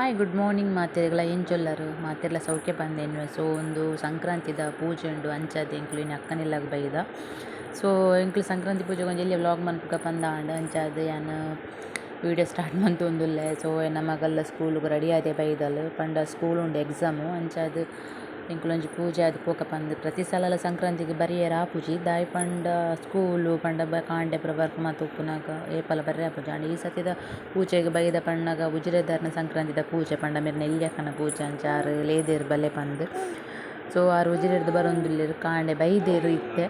Hi good morning ಮಾತೆರೆಗ್ಲ ಏನು ಚೊಲ್ಲರು ಮಾತೆರ್ಲ ಸೌಖ್ಯ ಬಂದೇನು. ಸೊ ಒಂದು ಸಂಕ್ರಾಂತಿದ ಪೂಜೆ ಉಂಡು ಅಂಚಾದ ಎಂಕ್ಲು ಇನ್ನು ಅಕ್ಕನಿಲ್ಲಾಗ ಬೈದ. ಸೊ ಎಂಕ್ಲು ಸಂಕ್ರಾಂತಿ ಪೂಜೆಗೆ ಒಂದು ಎಲ್ಲಿ ವ್ಲಾಗ್ ಮನ್ಪುಗ ಪಂದಾಂಡ ಅಂಚಾದ ಯಾನು ವೀಡಿಯೋ ಸ್ಟಾರ್ಟ್ ಮಂತೊಂದುಲ್ಲೆ. ಸೊ ನಮ್ಮ ಮಗಲ್ಲ ಸ್ಕೂಲ್ಗೆ ರೆಡಿ ಆದೆ ಬೈದಲು ಪಂಡ ಸ್ಕೂಲ್ ಉಂಡು ಎಕ್ಸಾಮು ಅಂಚಾದ ಎಂಕ್ಲೊಂಜಿ ಪೂಜೆ ಅದು ಪೋಕ ಪಂದ್ ಪ್ರತಿ ಸಲ ಸಂಕ್ರಾಂತಿಗೆ ಬರಿಯೇರ ಆಪುಜಿ ದಾಯ್ ಪಂಡ ಸ್ಕೂಲು ಪಂಡ ಕಾಂಡೆ ಪುರ ವರ್ಕ್ ಮಾತು ಉಪ್ಪುನಾಗ ಏಪಲ ಬರ್ರೆ ಆಪುಜಿ. ಆಂಡ ಈ ಸತಿದ ಪೂಜೆಗೆ ಬೈದ ಪಣ್ಣಗ ಉಜಿರೆದಾರ್ನ ಸಂಕ್ರಾಂತಿದ ಪೂಜೆ ಪಂಡ ಮೇರ್ನ ಎಲ್ಯಕ್ಕನ ಪೂಜೆ ಅಂಚಾರು ಲೇದೇರು ಬಲ್ಲೆ ಪಂದ್. ಸೊ ಆರು ಉಜಿರೆಡ್ದು ಬರೊಂದುಲ್ಲೆರು ಕಾಂಡೆ ಬೈದೇರು ಇತ್ತೆ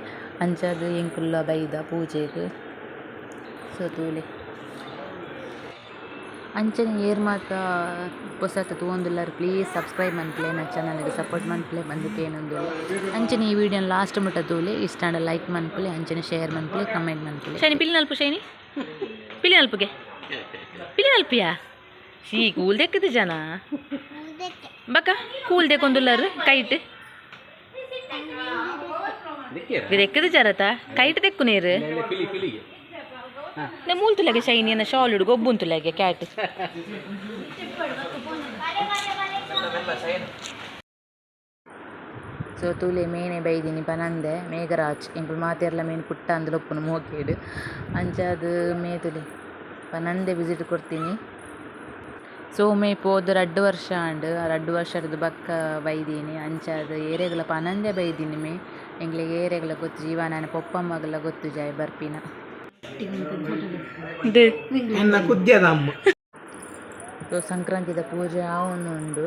ಅಂಚಾದ ಎಂಕುಲ್ಲ ಬೈದ ಪೂಜೆಗೆ. ಸೊ ತೂಲೆ ಅಂಚನೆ ಏರ್ ಮಾತ ಹೊಸತ ತೂವೊಂದುಲ್ಲಾರು ಪ್ಲೀಸ್ ಸಬ್ಸ್ಕ್ರೈಬ್ ಮನ್ಪುಲೆ ನನ್ನ ಚಾನಲ್ಗೆ ಸಪೋರ್ಟ್ ಮನ್ಪುಲೆ ಬಂದಿಕ್ಕೆ ಏನೊಂದು ಅಂಚನೆ ಈ ವಿಡಿಯೋನ ಲಾಸ್ಟ್ ಮುಟ್ಟ ತೂಲೆ ಇಷ್ಟ ಲೈಕ್ ಮನ್ಪುಲೆ ಅಂಚನೆ ಶೇರ್ ಮನ್ಪುಲೆ ಕಮೆಂಟ್ ಮನ್ಪುಲೆ. ಶೈನಿ ಪಿಲ್ಲಿ ನಲ್ಪು ಶೈನಿ ಪಿಲ್ಲಿ ನಲ್ಪುಗೆ ಪಿಲ್ಲಿ ನಲ್ಪಿಯಾ ಶೀ ಕೂಲ್ ದೆಕ್ಕದು ಜನ ಬಕ್ಕ ಕೂಲ್ ದೆಕ್ಕೊಂದುಲ್ಲಾರು ಕೈಟ್ ದೆಕ್ಕದು ಜರತ ಕೈಟ್ ದೆಕ್ಕು ನೀರು ಮೂಲ್ತುಲೆಗೆ ಶೈನಿಯನ್ನ ಶಾಲ್ ಹಿಡು ಗೊಬ್ಬುಂತುಲೆಗೆ ಕ್ಯಾಟ್. ಸೊ ತೂಲೆ ಮೇನೆ ಬೈದಿನಿ ಪನಂದೆ ಮೇಘರಾಜ್ ಎಂಕುಲು ಮಾತೆರ್ಲ ಮೇನು ಪುಟ್ಟ ಅಂದಲೊಪ್ಪುನು ಮೋಕೇಡು ಅಂಚಾದ ಮೇ ತುಲೆ ಪನಂದೆ ವಿಸಿಟ್ ಕೊಡ್ತೀನಿ. ಸೊ ಮೇ ಪೋದು 2 ವರ್ಷ ಅಂಡ್ 2 ವರ್ಷದ ಬಕ್ಕ ಬೈದೀನಿ ಅಂಚಾದ ಏರೆಗಳ ಪನಂದೆ ಬೈದೀನಿ ಮೇ ಎಂಗ್ಲಿಗೆ ಏರೆಗಳ ಗೊತ್ತು ಜೀವ ನಾನು ಪೊಪ್ಪಮ್ಮಗಲ ಗೊತ್ತು ಜಾಯ್ ಬರ್ಪಿನ ಸೊ ಸಂಕ್ರಾಂತಿದ ಪೂಜೆ ಆವೊಂದು ಉಂಡು.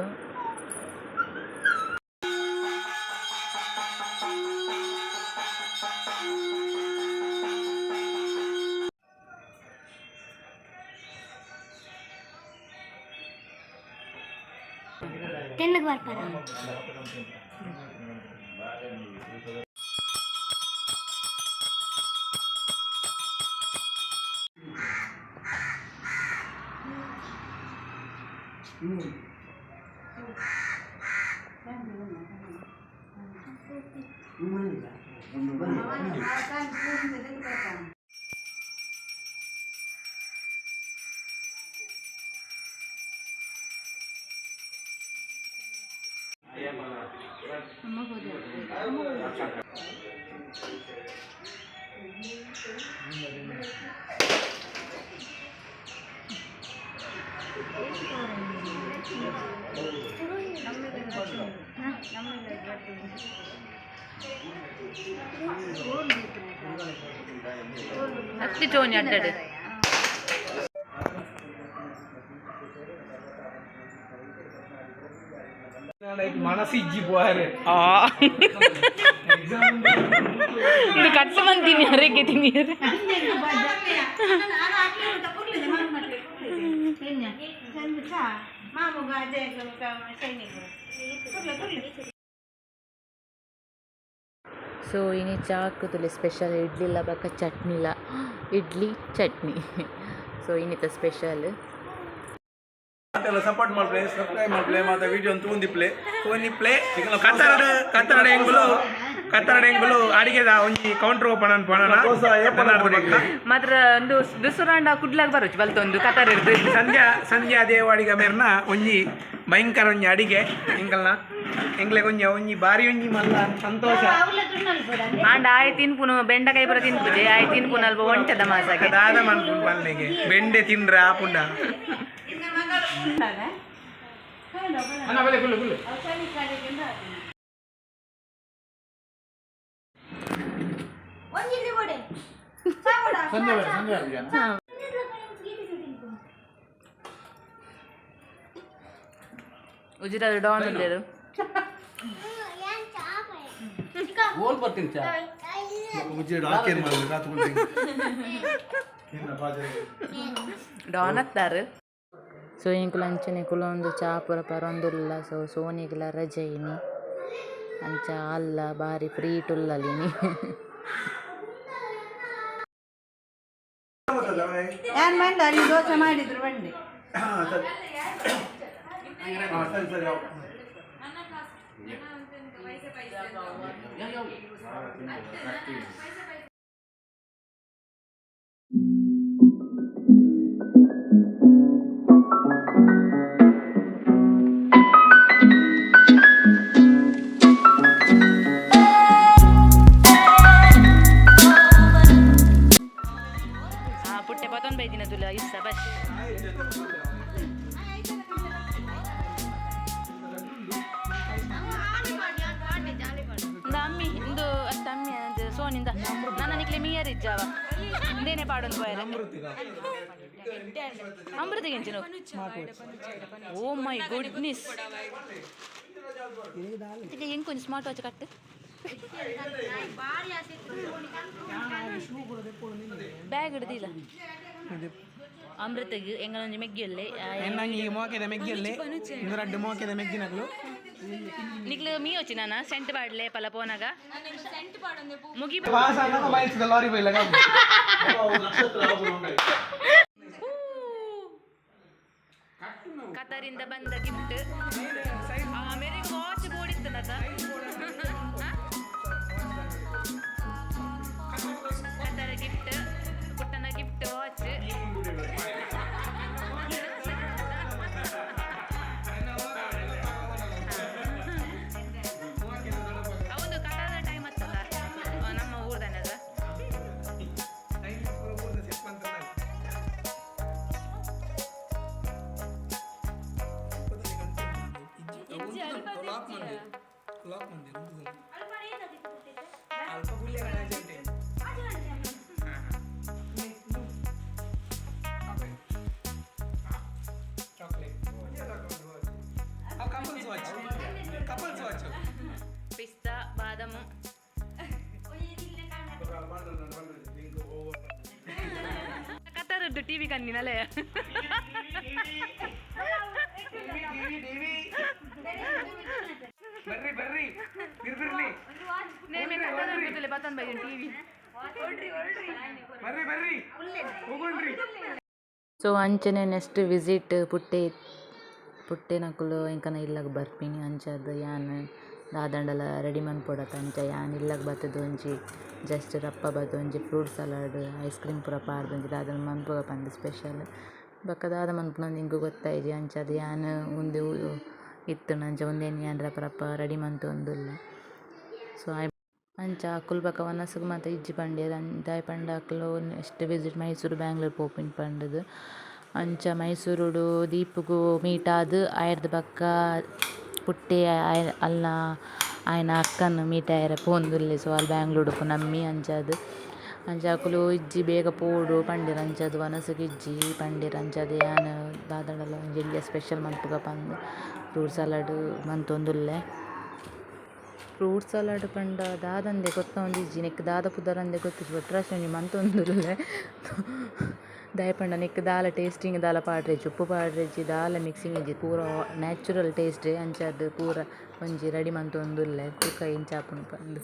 ಹತ್ತಿ ಚೋನಿ ಅಡ್ಡಾಡು ಮನಸ್ಸಿಜ್ಜಿ ಪೋರೆ ಇದು ಕಟ್ಟ ಮಂತೀನಿ ಅರೆಗೆ ತಿನ್ನಿಯರೆ ಸೊ ಇನಿ ಚಾಕು ತುಲೆ ಸ್ಪೆಷಲ್ ಇಡ್ಲಿಲ್ಲ ಬಕ್ಕ ಚಟ್ನಿಲ ಇಡ್ಲಿ ಚಟ್ನಿ. ಸೊ ಇನ್ನಿತ ಸ್ಪೆಷಲ್ ಸಪೋರ್ಟ್ ಮಾಡ್ಪ್ಲೆ ಸಬ್ಸ್ಕ್ರೈಬ್ ಮಾಡ್ಪ್ಲೆ ಮತ್ತೆ ವಿಡಿಯೋ ತೂಂದಿಪ್ಲೆ ತೂನಿಪ್ಲೆ ಕತ್ತರಡ ಎಂಗುಲು ಅಡಿಗೆದ ಒಂಜಿ ಕೌಂಟರ್ ಓಪನ್ ಅನ್ಪೋಣ ಮಾತ್ರ ಒಂದು ದುಸುರಾಂಡ ಕುಡ್ಲಾಗ ಬರೋಚ್ ಬಲ್ತೊಂದು ಕತಾರ ಇರ್ದು ಸಂಧ್ಯಾ ದೇವಾಡಿಗ ಮೇರ್ನ ಒಂಜಿ ಭಯಂಕರ ಒಂಜಿ ಅಡಿಗೆ ಎಂಗ್ಲೆಗ್ ಒಂಜಿ ಬಾರಿ ಒಂಜಿ ಮಲ್ಲ ಸಂತೋಷ ಆಂಡ ಆಯ್ ತಿನ್ಪುನು ಬೆಂಡಕಾಯಿ ಬರ ತಿನ್ಪುಜೆ ಆಯ್ ತಿನ್ಪುನು ಅಲ್ಪ ಒಂಟದ ಮಾಸಾಗೆ ದಾದ ಮನ್ಪುನು ಬಲ್ಲೆಗೆ ಬೆಂಡೆ ತಿನ್ರ ಆಪುಂಡ ಉಜಿರಾದ ಡಾನ್ ಇಲ್ಲೇರು ಓಲ್ ಬರ್ತೀನಿ ಚಾ ಉಜಿರಾದ ಹಾಕೇನ್ ಮಾಡ್ಲಿ ರಾತ್ ಕುಂತೀನಿ ಡಾನ್ ಹತ್ತಾರು. ಸೊ ಇಂಕುಲು ಅಂಚನೆ ಕುಲೊಂದು ಚಾ ಪೂರ ಪರೊಂದುಲ್ಲ. ಸೊ ಸೋನಿಗ್ಲ ರಜೆ ಇನಿ ಅಂಚ ಅಲ್ಲ ಬಾರಿ ಫ್ರೀ ಟುಲ್ಲಲಿನಿ. ದೋಸೆ ಮಾಡಿದ್ರು ಬಂಡಿ ಬೈದಿನ ತುಲ ಇಷ್ಟ ಬಸ್ ಅಮ್ಮಿ ಇಂದು ಅಷ್ಟ ಅಮ್ಮಿ ಅದು ಸೋನಿಂದ ನನ್ನ ನಿಕ್ಲೆ ಮೀಯರ್ ಇಜ್ಜಾವ ಇಂದೇನೆ ಪಾಡೊಂದು ಪೋಯರ ಅಮೃತ ಗೆಂಚಿನ ಓ ಮೈ ಗುಡ್ನೆಸ್ ಹೆಂಗೆ ಕೊಂಚ ಸ್ಮಾರ್ಟ್ ವಾಚ್ ಕಟ್ಟು ಬ್ಯಾಗ್ ಹಿಡ್ದಿಲ್ಲ ಅಮೃತಗೆ ಎಂಗಳೊಂದು ಮೆಗ್ಗಿಯಲ್ಲೇ ಮೋಕೆದ ಮೆಗ್ಗಿಯಲ್ಲೇ ಇನ್ನು ರಡ್ಡು ಮೋಕೆದ ಮೆಗ್ಗಿನಗಳು ನಿಕ್ಲು ಮೀ వచ్చి నాన్న సెంట్ పాడలే పల పోనగా ముగి లారీ పోయిలాగా ಕತರಿಂದ ಬಂದ ಗಿಫ್ಟ್ ಮೇರೆಗೆ ವಾಚ್ ಬೋಡಿತ್ತು ನದ ಕತರ ಗಿಫ್ಟ್ ಪುಟ್ಟನ ಗಿಫ್ಟ್ ವಾಚ್ ಅವನು ಕತರದ ಟೈಮ್ ಹತ್ತಲ್ಲ ನಮ್ಮ ಊರ್ದನದ ಪಿಸ್ತಾ ಬಾದಾಮು ಕತ್ತರದ್ದು ಟಿವಿ ಕಣ್ಣಿನಲ್ಲೇ ಬರ್ರಿ ಬರ್ರಿ ಬಿರ್ಬಿರ್ಲಿ ನೇಮೆ ಕತ್ತರದ್ದು ಬತ್ತನ್ ಬೈ ಟಿವಿ ಬರ್ರಿ ಬರ್ರಿ ಹೋಗೋಣ್ರಿ ಸೊ ಅಂಚನೆ ನೆಕ್ಸ್ಟ್ ವಿಸಿಟ್ ಪುಟ್ಟೆ ನಕುಲು ಎಂಕನ ಇಲ್ಲಗ್ ಬರ್ಪಿನಿ ಅಂಚದ ಯಾನ್ ದಾದಂಡಲ ರೆಡಿ ಮನ್ಪೊಡತ ಅಂಚ ಯಾನ್ ಇಲ್ಲಗ್ ಬತ್ತದ ಒಂಜಿ ಜಸ್ಟ್ ರಪ್ಪ ಬತ್ತ ಒಂಜಿ ಫ್ರೂಟ್ ಸಲಾಡ್ ಐಸ್ ಕ್ರೀಮ್ ಪೂರ ಪಾಡ್ದೊಂಜಿ ದಾದನ ಮನ್ಪುಗ ಪಂದ್ ಸ್ಪೆಷಲ್ ಬಕ್ಕ ದಾದ ಮನ್ಪುನೊಂದು ಇಂಗು ಗೊತ್ತಾಯಿಜಿ ಅಂಚದ ಯಾನ್ ಉಂದು ಇತ್ತು ಅಂಚ ಒಂದೇನು ಯಾನ್ ರಪ್ಪ ರೆಡಿ ಮಂತೊಂದುಲ್ಲ ಸೊ ಅಂಚ ಅಕುಲ್ ಬಕ್ಕ ವನಸ್ಗ್ ಮಾತ ಇಜ್ಜಿ ಪಂಡ್ಯದ ದಾಯ್ ಪಂಡ ಅಕ್ಲು ನೆಕ್ಸ್ಟ್ ವಿಸಿಟ್ ಮೈಸೂರು ಬ್ಯಾಂಗ್ಳೂರ್ ಪೋಪಿನ್ ಪಂಡದು ಅಂಚ ಮೈಸೂರುಡು ದೀಪಗೂ ಮೀಟ್ ಆದ್ ಆಯ್ರದ ಬಕ್ಕ ಪುಟ್ಟೆ ಅಲ್ಲ ಆಯ್ನ ಅಕ್ಕನ ಮೀಟ್ ಆಯ್ರ ಪೋಂದುಲ್ಲೆ ಸೊ ಅಲ್ಲಿ ಬ್ಯಾಂಗ್ಳೂರ್ಡು ನಮ್ಮಿ ಅಂಚದು ಅಂಚ ಅಕುಲು ಇಜ್ಜಿ ಬೇಗ ಪೋಡು ಪಂಡಿರ ಅಂಚದು ವನಸ್ಗ್ ಇಜ್ಜಿ ಪಂಡಿರ ಅಂಚದು ಯಾನ್ ದಾದಂಡಲ ಒಂಜಿ ಎಲ್ಲಿಯ ಸ್ಪೆಷಲ್ ಮನ್ಪುಗ ಪಂದ್ ಫ್ರೂಟ್ ಸಲಾಡ್ ಮಂತೊಂದುಲ್ಲೆ ಫ್ರೂಟ್ ಸಲಾಡ್ ಪಂಡ ದಾದಂದೆ ಗೊತ್ತ ಒಂದಿಜ್ಜಿ ನೆಕ್ ದಾದ ಪುದರಂದೆ ಗೊತ್ತಿಜ್ಜಿ ಒಟ್ರಾಶ್ ಒಂಜಿ ಮಂತೊಂದುಲ್ಲೆ ದಯಪಂಡ ನೆಕ್ ದಾಲ ಟೇಸ್ಟಿಂಗ್ ದಾಲ ಪಾಡ್ರೆಜ್ಜಿ ಉಪ್ಪು ಪಾಡ್ರೆಜ್ಜಿ ದಾಲ ಮಿಕ್ಸಿಂಗ್ ಇಜ್ಜಿ ಪೂರ ನ್ಯಾಚುರಲ್ ಟೇಸ್ಟ್ ಅಂಚದು ಪೂರ ಒಂಜಿ ರೆಡಿ ಮಂತೊಂದುಲ್ಲೆ ತುಕ ಇಂಚಾಪುನ ಪಂದ್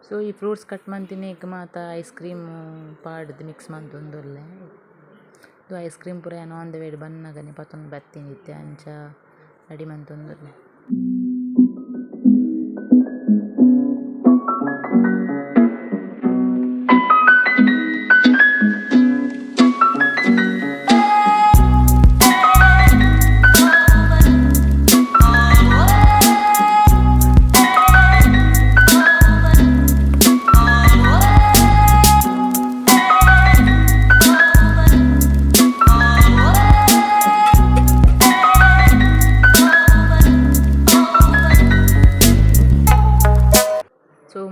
ಸೊ ಈ ಫ್ರೂಟ್ಸ್ ಕಟ್ ಮಂತಿನೇಕ್ ಮಾತ ಐಸ್ ಕ್ರೀಮ್ ಪಾಡ್ದು ಮಿಕ್ಸ್ ಮಂತೊಂದುಲ್ಲೆ ಇದು ಐಸ್ ಕ್ರೀಮ್ ಪೂರ ಏನು ಆನ್ ದ ವೇಡ್ ಬನ್ನಗನೆ ಪತ್ತೊಂದು ಬತ್ತಿನಿತ್ತೆ ಅಂಚ ರೆಡಿ ಮಂತೊಂದುಲ್ಲೆ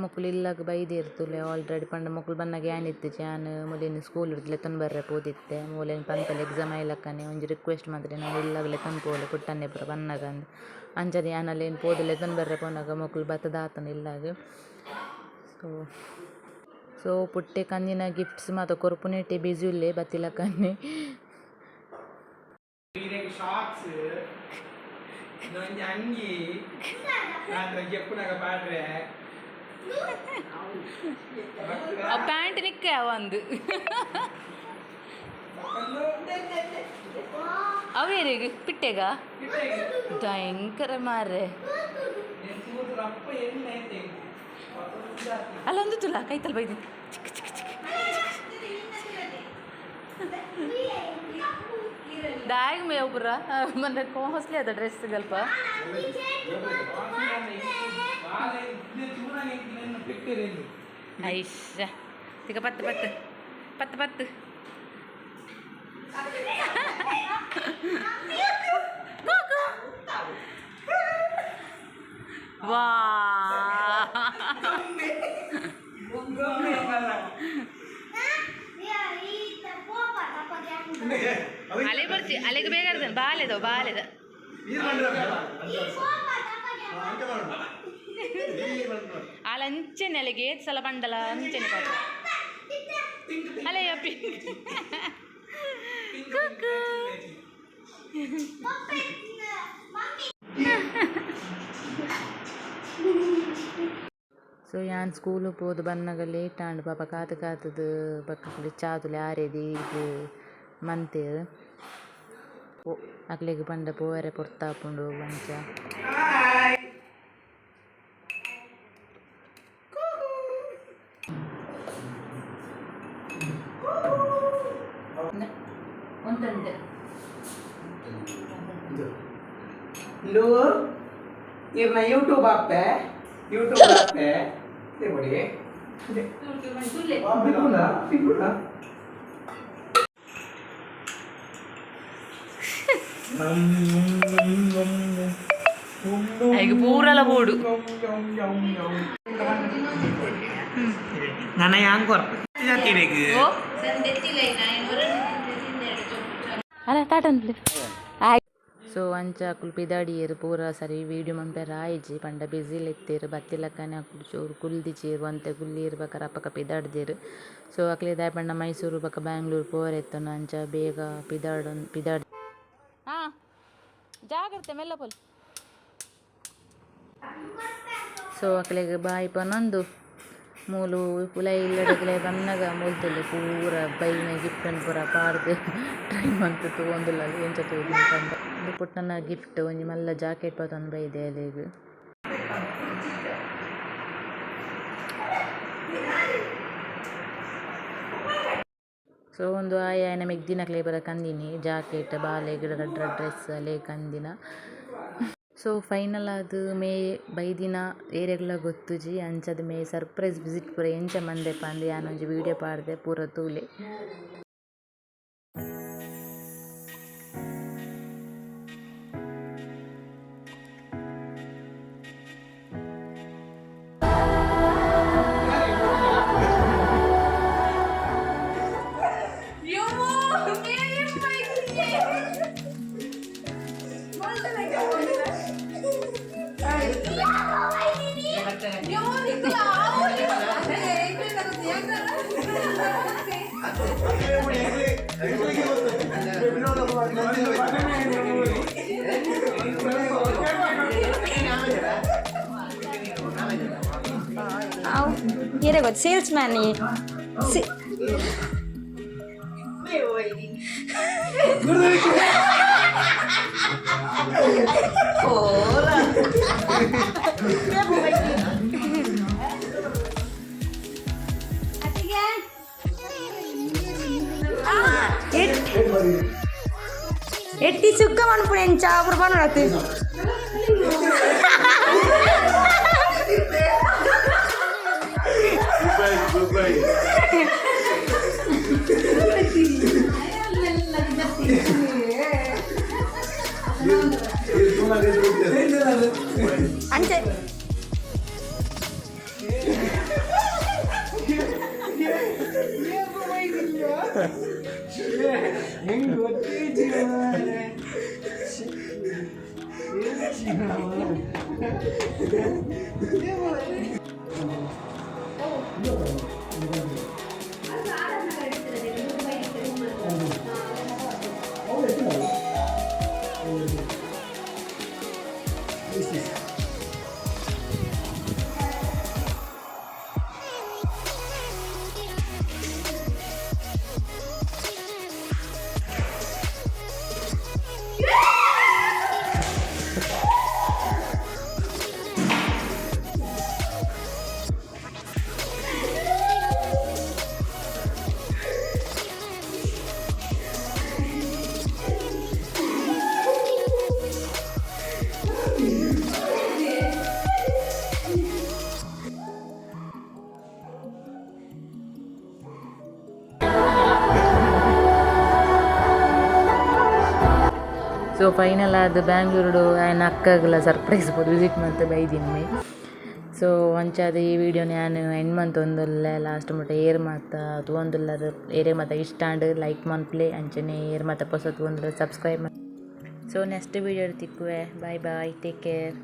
ಮಕ್ಕಳು ಇಲ್ಲಾಗ ಬೈದಿ ಇರ್ತಲೆ ಆಲ್ರೆಡಿ ಪಂಡ ಮಕ್ಕಳು ಬನ್ನಾಗ ಏನ್ ಇತ್ತು ಯಾನ್ ಮೊದಲಿನ ಸ್ಕೂಲ್ ಇರ್ತಲೆ ತಂದು ಬರ್ರೆ ಪೋದಿತ್ತೆ ಮೂಲೆನ್ ಪಂತಲ್ಲಿ ಎಕ್ಸಾಮ್ ಆಯ್ಲಕ್ಕನೆ ಒಂಜಿ ರಿಕ್ವೆಸ್ಟ್ ಮಾತ್ರ ನಾವು ಇಲ್ಲಾಗಲೇ ತಂದು ಪೋಲೆ ಪುಟ್ಟನ್ನೇ ಪುರ ಬನ್ನಾಗ ಅಂದು ಅಂಚದ ಯಾನಲ್ಲಿ ಏನು ಪೋದಲೆ ತಂದು ಬರ್ರೆ ಪೋನಾಗ ಮಕ್ಕಳು ಬತ್ತದಾತನ ಇಲ್ಲಾಗ ಸೊ ಪುಟ್ಟೆ ಕಂದಿನ ಗಿಫ್ಟ್ಸ್ ಮಾತ ಕೊರ್ಪುನೇಟೆ ಬಿಸಿ ಇಲ್ಲೇ ಬತ್ತಿಲ್ಲ ಕನ್ನೆ ಶಾರ್ಟ್ಸ್ ಅಂಗಿ ಎಪ್ಪುನಾಗ ಪಾಡ್ರೆ ಪ್ಯಾಂಟ್ ನಿಕ್ಕ ಒಂದು ಅವೇರಿಗೆ ಪಿಟ್ಟೆಗ ಭಯಂಕರ ಮಾರ್ರೆ ಅಲ್ಲೊಂದು ತುಲ ಕೈತಲ್ ಬೈದು ಚಿಕ್ಕ ಚಿಕ್ಕ ಚಿಕ್ಕ ದಾಯಿಗೆ ಮೇವು ಬುರ ಮೊನ್ನೆ ಕಾಸ್ಟ್ಲಿ ಅದ ಡ್ರೆಸ್ ಸ್ವಲ್ಪ ಐಶ ಈಗ ಪತ್ತು ಪತ್ತು ಪತ್ತು ಪತ್ತು ವಾ ಅಲೆಗೆ ಬರ್ತಿ ಅಲೆಗೆ ಬೇಗ ಇರ್ತಾನೆ ಬಾಲೆದ ಬಾಲೆದ ಅಲ್ಲ ಅಂಚೆನೆ ಅಲೆಗೆ ಏತ್ ಸಲ ಬಂಡಲ ಅಂಚೆನೆ ಪಾಪ ಅಲೆಯ ಸೊ ಯಾನ್ ಸ್ಕೂಲು ಪೋದು ಬನ್ನಾಗ ಲೇಟ್ ಆಂಡ್ ಪಾಪ ಕಾತು ಕಾತದು ಪಕ್ಕ ಚಾತುಲೆ ಆರೇದಿ ಇದು ಮಂತೆ ಅಕ್ಲೆಗ್ ಪಂಡ ಪೋರೆ ಪೊರ್ತಾಪುಂಡು ಮಂಚ ಉಂಟುಂಟು ಇರ್ನ ಯೂಟ್ಯೂಬ್ ಆಪ್ತೆ ನೋಡಿ ಈಗ ಪೂರಲ ಬೋಡು ನನ್ನ ಯಾಂಗೋರ್ ಅಲ್ಲ ತಾಟ ಸೊ ಅಂಚಾಕುಲು ಪಿದಾಡಿಯರು ಪೂರ ಸರಿ ವೀಡಿಯೋ ಮಂಪೆರ ಆಯ್ಜಿ ಪಂಡ ಬಿಸಿಲ್ ಎತ್ತೇರು ಬತ್ತಿಲಕ್ಕನೆ ಹಾಕುಡು ಚೂರು ಕುಲ್ದಿಚೀರು ಅಂತೆ ಕುಲ್ಲಿರು ಬಕ್ಕ ಅಪ್ಪಕ್ಕ ಪಿದಾಡ್ದೇರು ಸೊ ಅಕ್ಲೆ ದಾಯ್ ಪಂಡ ಮೈಸೂರು ಬಕ್ಕ ಬ್ಯಾಂಗ್ಳೂರು ಪೋರ ಎತ್ತನು ಅಂಚ ಬೇಗ ಪಿದಾಡ್ ಹಾಂ ಜಾಗ್ರತೆ ಮೆಲ್ಲ ಪೋಲ್ ಸೊ ಅಕ್ಲೆಗೆ ಬಾಯಿ ಪನೊಂದು ಮೂಲು ಪುಲೈ ಇಲ್ಲಡಗಲೆ ಬನ್ನಗ ಮೂಲ್ತಲ್ಲಿ ಪೂರ ಬೈನ ಗಿಫ್ಟ್ ಪೂರ ಪಾರ್ದು ಟ್ರೈ ಮಂತು ತಗೊಂದಿಲ್ಲ ಎಂಚ ತಗೊಂಡು ಇದು ಪುಟ್ಟನ ಗಿಫ್ಟ್ ಒಂಜಿ ಮಲ್ಲ ಜಾಕೆಟ್ ಪತೊಂದು ಬೈದೆ ಅಲ್ಲಿಗೆ ಸೊ ಒಂದು ಆಯನ ಮೆಗ್ದಿನಕ್ಲೆ ಬರ ಕಂದಿನಿ ಜಾಕೆಟ್ ಬಾಲೆ ಗಿಡ ಡ್ರೆಸ್ ಅಲ್ಲೇ ಕಂದಿನ ಸೊ ಫೈನಲ್ ಅದು ಮೇ ಬೈದಿನ ಏರಿಯಾಗಳ ಗೊತ್ತುಜಿ ಅಂಚದ ಮೇ ಸರ್ಪ್ರೈಸ್ ವಿಸಿಟ್ ಪೂರ ಎಂಚ ಮಂದೆಪ್ಪ ಅಂದು ಯಾನೊಂಜಿ ವೀಡಿಯೋ ಪಾಡ್ದೆ ಪೂರ ತೂಲೆ Here I got salesman. Etti sukka manpunen chapur banu rate. Goodbye. Ante. So final ಅದು ಬ್ಯಾಂಗ್ಳೂರು ಆಯ್ನ ಅಕ್ಕಗೆಲ್ಲ ಸರ್ಪ್ರೈಸ್ ಬೋದು ವಿಸಿಟ್ ಮಾಡ್ತಾ ಬೈದಿನಿ. ಸೊ ಅಂಚಾದ ಈ ವಿಡಿಯೋ ನಾನು ಎಂಡ್ ಮಂತ್ ಒಂದಲ್ಲ ಲಾಸ್ಟ್ ಮುಟ್ಟ ಏರ್ ಮಾತ ತೂಂದುಲ್ಲರು ಏರೆ ಮಾತ ಇಷ್ಟ ಅಂಡ್ ಲೈಕ್ ಮನ್ಪ್ಲೆ ಅಂಚನೆ ಏರ್ ಮಾತ ಹೊಸ ತೂಂದ್ರೆ ಸಬ್ಸ್ಕ್ರೈಬ್ ಮಾಡಿ. ಸೊ ನೆಕ್ಸ್ಟ್ ವಿಡಿಯೋ ತಿಕ್ಕುವೆ. Bye bye, take care.